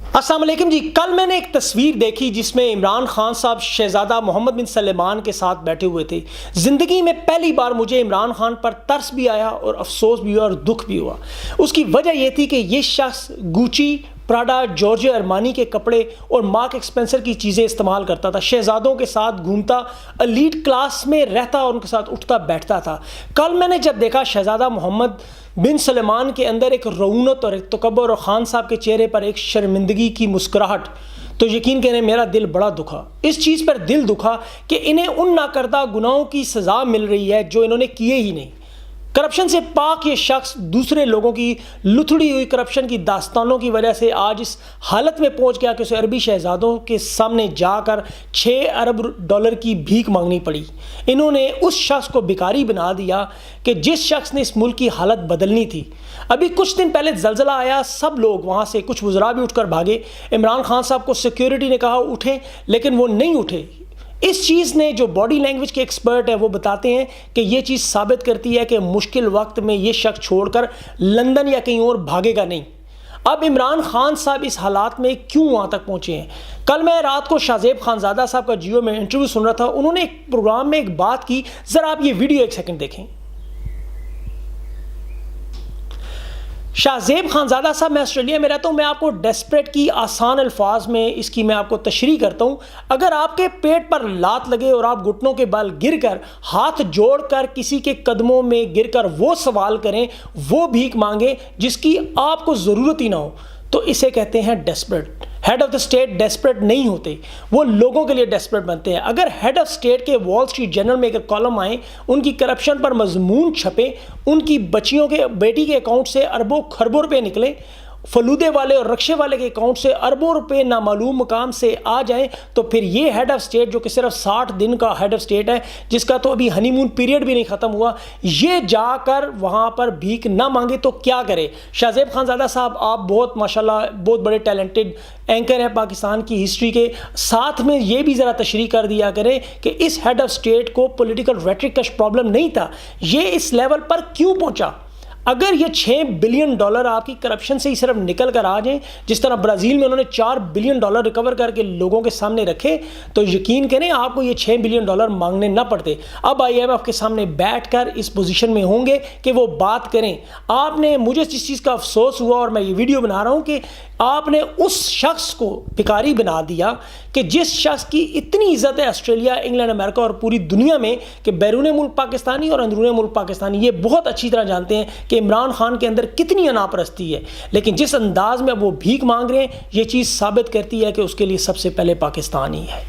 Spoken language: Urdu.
السلام علیکم جی. کل میں نے ایک تصویر دیکھی جس میں عمران خان صاحب شہزادہ محمد بن سلمان کے ساتھ بیٹھے ہوئے تھے. زندگی میں پہلی بار مجھے عمران خان پر ترس بھی آیا اور افسوس بھی ہوا اور دکھ بھی ہوا. اس کی وجہ یہ تھی کہ یہ شخص گوچی، پراڈا، جورجو ارمانی کے کپڑے اور مارک ایکسپینسر کی چیزیں استعمال کرتا تھا، شہزادوں کے ساتھ گھومتا، ایلیٹ کلاس میں رہتا اور ان کے ساتھ اٹھتا بیٹھتا تھا. کل میں نے جب دیکھا شہزادہ محمد بن سلمان کے اندر ایک رعونت اور ایک تکبر اور خان صاحب کے چہرے پر ایک شرمندگی کی مسکراہٹ، تو یقین کریں میرا دل بڑا دکھا. اس چیز پر دل دکھا کہ انہیں ان ناکردہ گناہوں کی سزا مل رہی ہے جو انہوں نے کیے ہی نہیں. کرپشن سے پاک یہ شخص دوسرے لوگوں کی لتھڑی ہوئی کرپشن کی داستانوں کی وجہ سے آج اس حالت میں پہنچ گیا کہ اسے عربی شہزادوں کے سامنے جا کر $6 ارب کی بھیک مانگنی پڑی. انہوں نے اس شخص کو بھکاری بنا دیا کہ جس شخص نے اس ملک کی حالت بدلنی تھی. ابھی کچھ دن پہلے زلزلہ آیا، سب لوگ وہاں سے، کچھ وزراء بھی اٹھ کر بھاگے. عمران خان صاحب کو سیکیورٹی نے کہا اٹھیں، لیکن وہ نہیں اٹھے. اس چیز نے، جو باڈی لینگویج کے ایکسپرٹ ہیں وہ بتاتے ہیں کہ یہ چیز ثابت کرتی ہے کہ مشکل وقت میں یہ شخص چھوڑ کر لندن یا کہیں اور بھاگے گا نہیں. اب عمران خان صاحب اس حالات میں کیوں وہاں تک پہنچے ہیں؟ کل میں رات کو شاہ زیب خانزادہ صاحب کا جیو میں انٹرویو سن رہا تھا. انہوں نے ایک پروگرام میں ایک بات کی، ذرا آپ یہ ویڈیو ایک سیکنڈ دیکھیں. شاہ زیب خانزادہ صاحب، میں آسٹریلیا میں رہتا ہوں، میں آپ کو ڈیسپریٹ کی آسان الفاظ میں اس کی میں آپ کو تشریح کرتا ہوں. اگر آپ کے پیٹ پر لات لگے اور آپ گھٹنوں کے بل گر کر، ہاتھ جوڑ کر کسی کے قدموں میں گر کر وہ سوال کریں، وہ بھیک مانگیں جس کی آپ کو ضرورت ہی نہ ہو، تو اسے کہتے ہیں desperate. Head of the state desperate نہیں ہوتے، وہ لوگوں کے لیے ڈیسپریٹ بنتے ہیں. اگر ہیڈ آف اسٹیٹ کے وال اسٹریٹ جرنل میں اگر کالم آئیں، ان کی کرپشن پر مضمون چھپیں، ان کی بچیوں کے، بیٹی کے اکاؤنٹ سے اربوں خربوں روپے نکلیں، فلودے والے اور رکشے والے کے اکاؤنٹ سے اربوں روپے نامعلوم مقام سے آ جائیں، تو پھر یہ ہیڈ آف اسٹیٹ جو کہ صرف 60 دن کا ہیڈ آف اسٹیٹ ہے، جس کا تو ابھی ہنی مون پیریڈ بھی نہیں ختم ہوا، یہ جا کر وہاں پر بھیک نہ مانگے تو کیا کرے؟ شاہ زیب خانزادہ صاحب، آپ بہت ماشاءاللہ بہت بڑے ٹیلنٹڈ اینکر ہیں پاکستان کی ہسٹری کے. ساتھ میں یہ بھی ذرا تشریح کر دیا کریں کہ اس ہیڈ آف اسٹیٹ کو پولیٹیکل ریٹرک کا پرابلم نہیں تھا، یہ اس لیول پر کیوں پہنچا؟ اگر یہ $6 بلین آپ کی کرپشن سے ہی صرف نکل کر آ جائیں، جس طرح برازیل میں انہوں نے $4 بلین ریکور کر کے لوگوں کے سامنے رکھے، تو یقین کریں آپ کو یہ $6 بلین مانگنے نہ پڑتے. اب IMF کے سامنے بیٹھ کر اس پوزیشن میں ہوں گے کہ وہ بات کریں. آپ نے، مجھے جس چیز کا افسوس ہوا اور میں یہ ویڈیو بنا رہا ہوں کہ آپ نے اس شخص کو بھکاری بنا دیا کہ جس شخص کی اتنی عزت ہے آسٹریلیا، انگلینڈ، امریکہ اور پوری دنیا میں، کہ بیرون ملک پاکستانی اور اندرون ملک پاکستانی یہ بہت اچھی طرح جانتے ہیں کہ عمران خان کے اندر کتنی انا پرستی ہے. لیکن جس انداز میں وہ بھیک مانگ رہے ہیں، یہ چیز ثابت کرتی ہے کہ اس کے لیے سب سے پہلے پاکستان ہی ہے.